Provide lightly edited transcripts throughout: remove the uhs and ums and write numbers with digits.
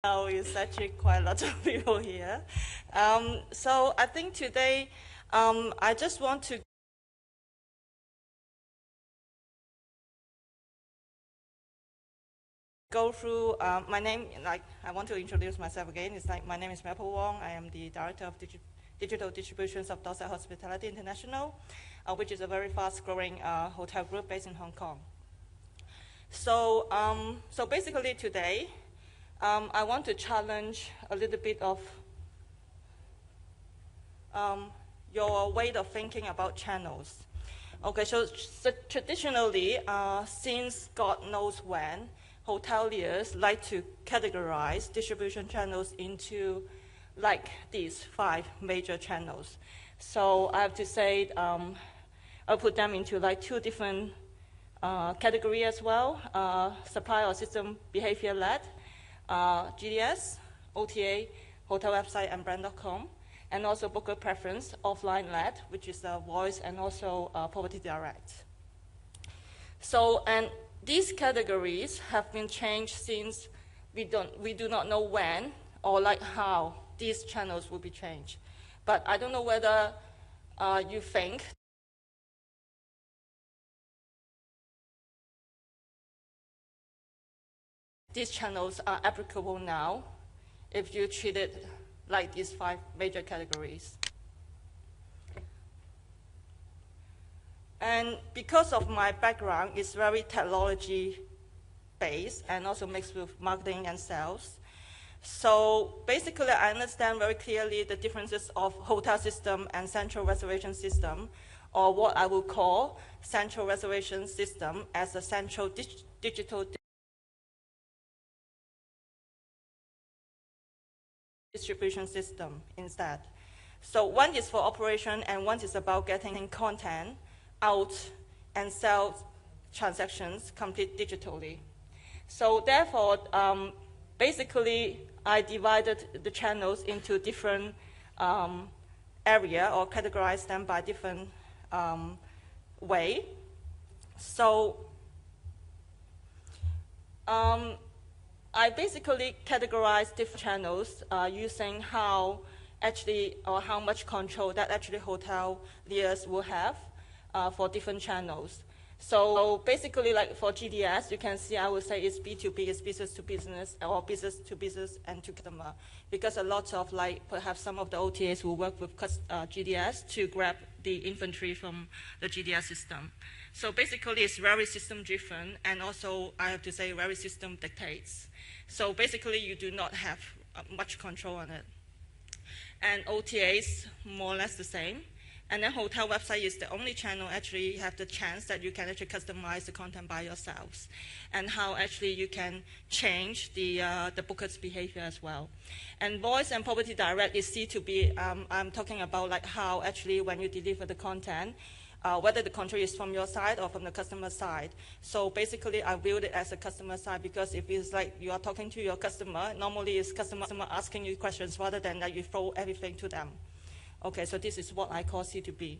Now it's actually quite a lot of people here. So I think today I just want to go through my name. I want to introduce myself again. It's like my name is Melpo Wong. I am the director of digital distributions of Dorsett Hospitality International, which is a very fast-growing hotel group based in Hong Kong. So basically today, I want to challenge a little bit of your way of thinking about channels. Okay, so traditionally, since God knows when, hoteliers like to categorize distribution channels into like these 5 major channels. So I have to say, I'll put them into like 2 different category as well, supply or system behavior-led, GDS, OTA, hotel website, and brand.com, and also booker preference, offline-led, which is voice, and also property direct. So, and these categories have been changed since we do not know when or like how these channels will be changed. But I don't know whether you think these channels are applicable now if you treat it like these 5 major categories. And because of my background, it's very technology-based and also mixed with marketing and sales. So basically, I understand very clearly the differences of hotel system and central reservation system, or what I will call central reservation system as a central digital distribution system instead. So one is for operation and one is about getting content out and sell transactions complete digitally. So therefore, basically, I divided the channels into different area or categorized them by different way. So I basically categorize different channels using how much control that actually hoteliers will have for different channels. So basically, like for GDS, you can see I would say it's B2B, it's business to business, or business to business and to customer, because a lot of perhaps some of the OTAs will work with GDS to grab the inventory from the GDS system. So basically, it's very system driven, and also I have to say very system dictates. So basically, you do not have much control on it. And OTAs, more or less the same. And then hotel website is the only channel actually you have the chance that you can actually customize the content by yourselves, and how actually you can change the booker's behavior as well. And voice and property direct is C2B. I'm talking about like how actually when you deliver the content, whether the control is from your side or from the customer side. So basically, I build it as a customer side, because if it's like you are talking to your customer, normally it's customer asking you questions rather than that you throw everything to them. Okay, so this is what I call C2B.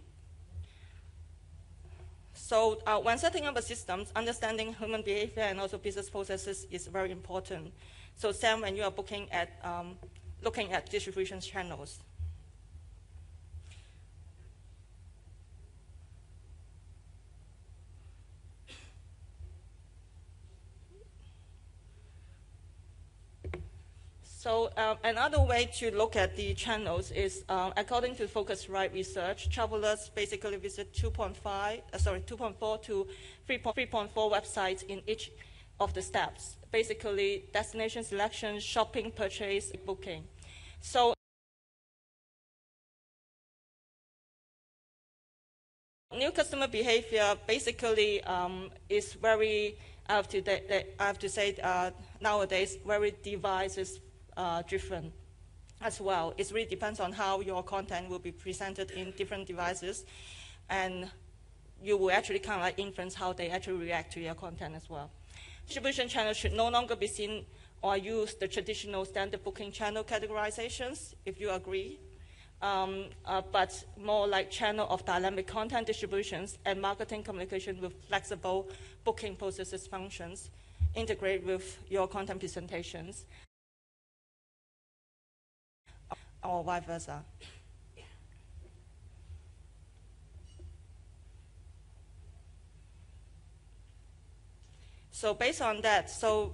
So when setting up a system, understanding human behavior and also business processes is very important. So same when you are looking at distribution channels. So another way to look at the channels is, according to Focusrite research, travelers basically visit 2.4 to 3.4 websites in each of the steps. Basically, destination selection, shopping, purchase, booking. So new customer behavior basically is very, I have to say, nowadays, very devices driven as well. It really depends on how your content will be presented in different devices, and you will actually kind of like influence how they actually react to your content as well. Distribution channels should no longer be seen or use the traditional standard booking channel categorizations, if you agree, but more like channel of dynamic content distributions and marketing communication with flexible booking processes functions integrate with your content presentations. or vice versa. So based on that, so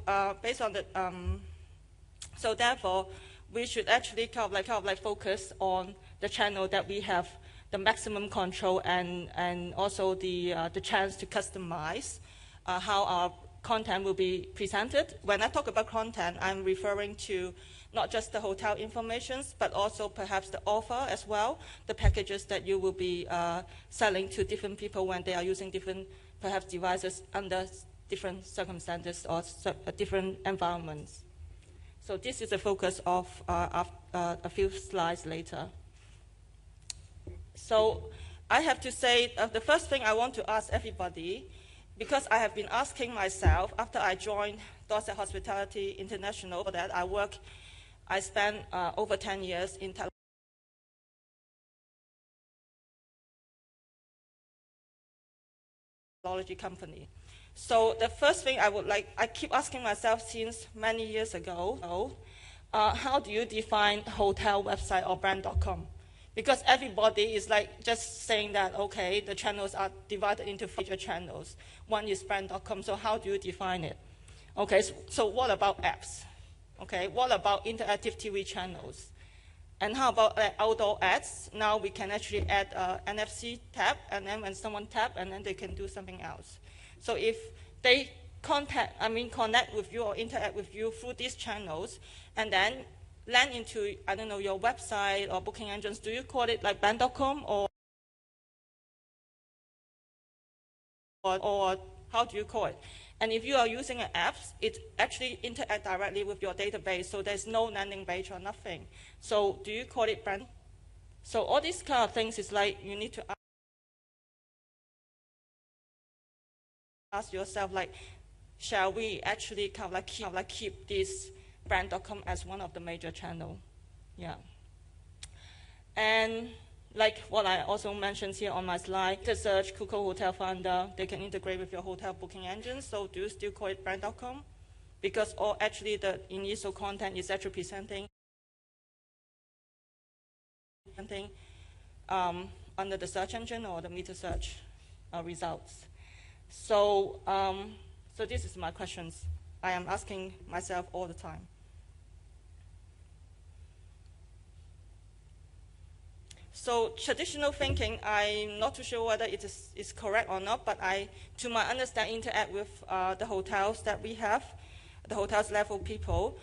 therefore, we should actually kind of like focus on the channel that we have the maximum control and also the chance to customize how our content will be presented. When I talk about content, I'm referring to not just the hotel information, but also perhaps the offer as well, the packages that you will be selling to different people when they are using different perhaps devices under different circumstances or different environments. So this is the focus of a few slides later. So I have to say the first thing I want to ask everybody, because I have been asking myself after I joined Dorsett Hospitality International that I spent over 10 years in technology company. So the first thing I keep asking myself since many years ago, how do you define hotel website or brand.com? Because everybody is like just saying that, okay, the channels are divided into major channels. One is brand.com, so how do you define it? Okay, so what about apps? Okay, what about interactive TV channels? And how about outdoor ads? Now we can actually add NFC tab, and then when someone tap, and then they can do something else. So if they connect with you or interact with you through these channels, and then land into, I don't know, your website or booking engines, do you call it like brand.com or how do you call it? And if you are using an app, it actually interacts directly with your database, so there's no landing page or nothing. So do you call it brand? So all these kind of things is like you need to ask yourself, like, shall we actually kind of like keep this brand.com as one of the major channel? Yeah. And like what I also mentioned here on my slide, the search Google Hotel Finder, they can integrate with your hotel booking engine. So do you still call it brand.com? Because actually the initial content is actually presenting under the search engine or the meta search results. So, so this is my questions I am asking myself all the time. So traditional thinking, I'm not too sure whether it is correct or not, but to my understanding, interact with the hotels that we have, the hotels level people.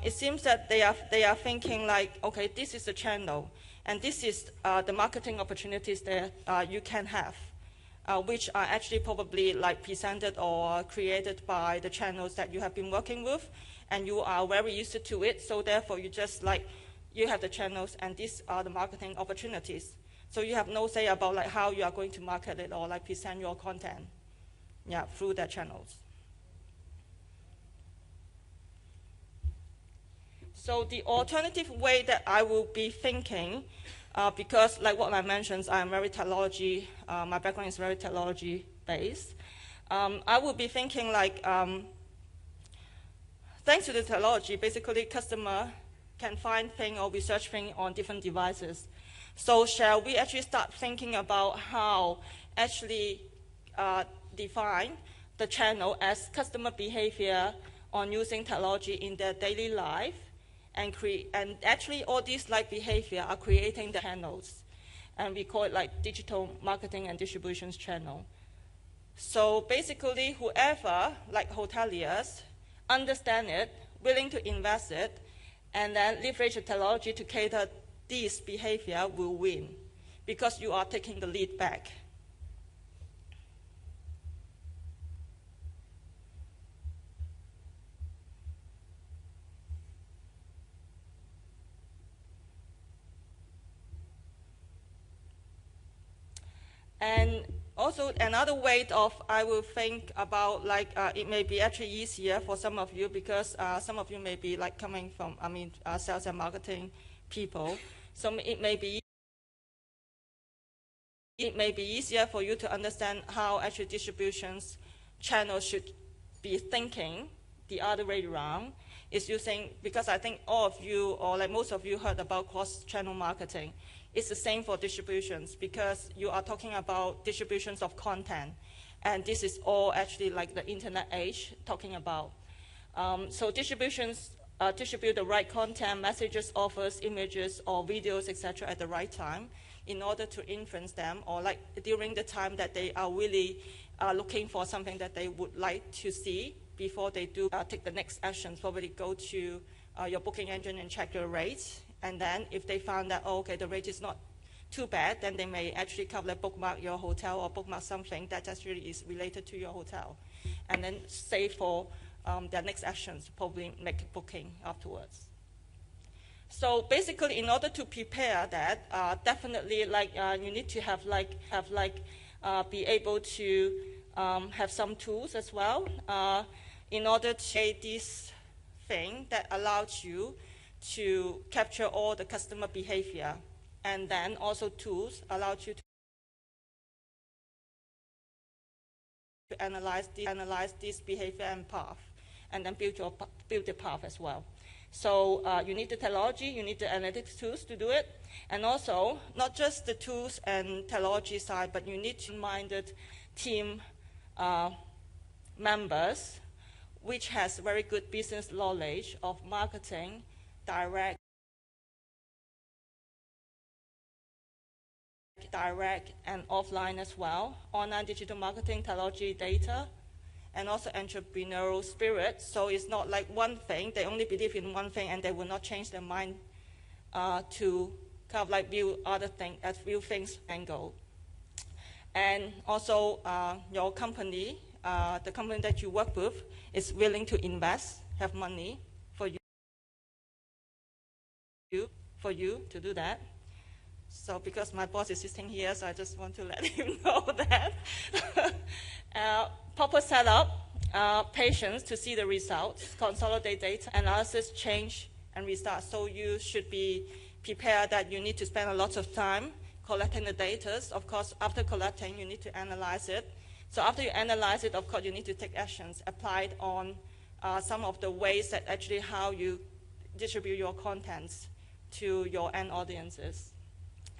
It seems that they are thinking like, okay, this is the channel, and this is the marketing opportunities that you can have, which are actually probably like presented or created by the channels that you have been working with, and you are very used to it. So therefore, you just like, you have the channels, and these are the marketing opportunities. So you have no say about like how you are going to market it or like present your content, yeah, through their channels. So the alternative way that I will be thinking, because like what I mentioned, I am very technology, my background is very technology based. I will be thinking like, thanks to the technology, basically customer can find things or research things on different devices. So shall we actually start thinking about how actually define the channel as customer behavior on using technology in their daily life, and actually all these like behavior are creating the channels, and we call it like digital marketing and distributions channel. So basically whoever, like hoteliers, understand it, willing to invest it, and then leverage the technology to cater this behavior will win, because you are taking the lead back. And also another way of I will think about like it may be actually easier for some of you, because some of you may be like coming from sales and marketing people, so it may be easier for you to understand how actually distributions channels should be thinking the other way around. is using, because I think all of you, or like most of you heard about cross-channel marketing. It's the same for distributions, because you are talking about distributions of content. And this is all actually like the internet age talking about. So distributions distribute the right content, messages, offers, images, or videos, etc. at the right time in order to influence them, or like during the time that they are really looking for something that they would like to see before they do take the next actions. Probably go to your booking engine and check your rates. And then if they found that, oh, okay, the rate is not too bad, then they may actually bookmark your hotel or bookmark something that actually is related to your hotel. And then save for their next actions, probably make a booking afterwards. So basically, in order to prepare that, definitely you need to have be able to have some tools as well in order to create this thing that allows you to capture all the customer behavior, and then also tools allow you to analyze this behavior and path, and then build the path as well. So you need the technology, you need the analytics tools to do it, and also not just the tools and technology side, but you need minded team members which has very good business knowledge of marketing, direct and offline as well, online digital marketing, technology, data, and also entrepreneurial spirit. So it's not like one thing, they only believe in one thing and they will not change their mind to kind of like view other things, as view things angle. And also your company, the company that you work with is willing to invest, have money for you to do that. So because my boss is sitting here, so I just want to let him know that. Proper setup, patience to see the results, consolidate data, analysis, change, and restart. So you should be prepared that you need to spend a lot of time collecting the data. Of course, after collecting, you need to analyze it. So after you analyze it, of course, you need to take actions applied on some of the ways that actually how you distribute your contents to your end audiences,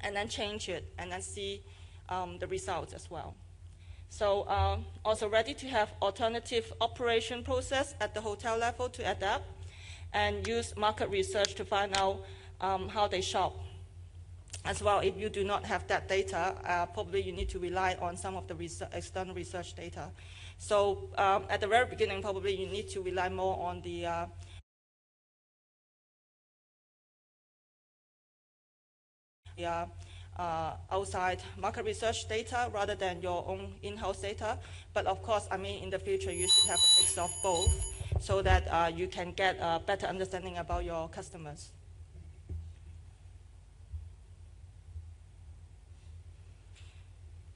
and then change it, and then see the results as well. So also ready to have alternative operation process at the hotel level to adapt, and use market research to find out how they shop. As well, if you do not have that data, probably you need to rely on some of the external research data. So at the very beginning, probably you need to rely more on the outside market research data rather than your own in-house data. But of course, I mean, in the future, you should have a mix of both so that you can get a better understanding about your customers.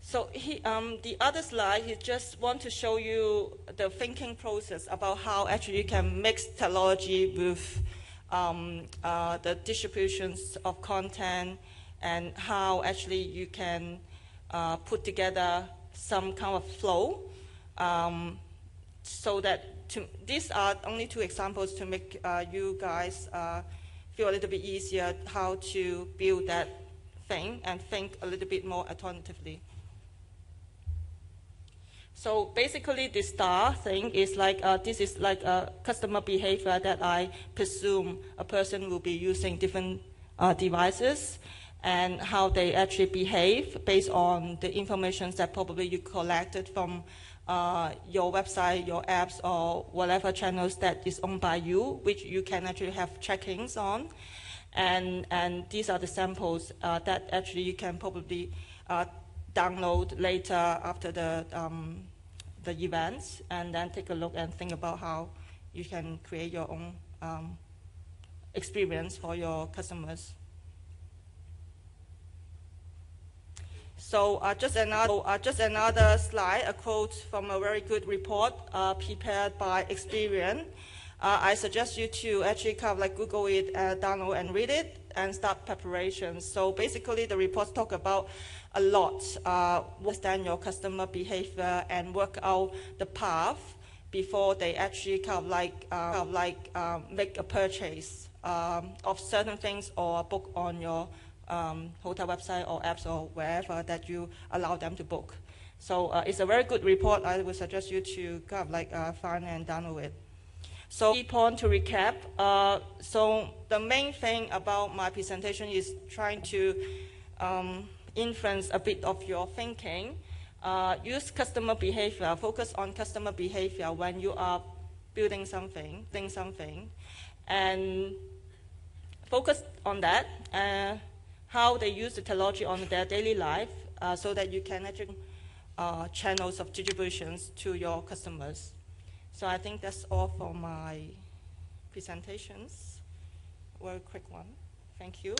So the other slide, he just want to show you the thinking process about how actually you can mix technology with the distributions of content, and how actually you can put together some kind of flow. So that these are only two examples to make you guys feel a little bit easier how to build that thing and think a little bit more alternatively. So basically, the star thing is like, this is like a customer behavior that I presume a person will be using different devices, and how they actually behave based on the information that probably you collected from your website, your apps, or whatever channels that is owned by you, which you can actually have checkings on. And these are the samples that actually you can probably download later after the events, and then take a look and think about how you can create your own experience for your customers. So just another slide, a quote from a very good report prepared by Experian. I suggest you to actually kind of like Google it, download and read it, and start preparations. So basically, the reports talk about a lot, understand your customer behavior and work out the path before they actually make a purchase of certain things or book on your hotel website or apps or wherever that you allow them to book. So it's a very good report. I would suggest you to find and download it. So key point to recap. So the main thing about my presentation is trying to influence a bit of your thinking. Use customer behavior, focus on customer behavior when you are building something, and focus on that, how they use the technology on their daily life, so that you can actually channels of distributions to your customers. So I think that's all for my presentations. Very quick one. Thank you.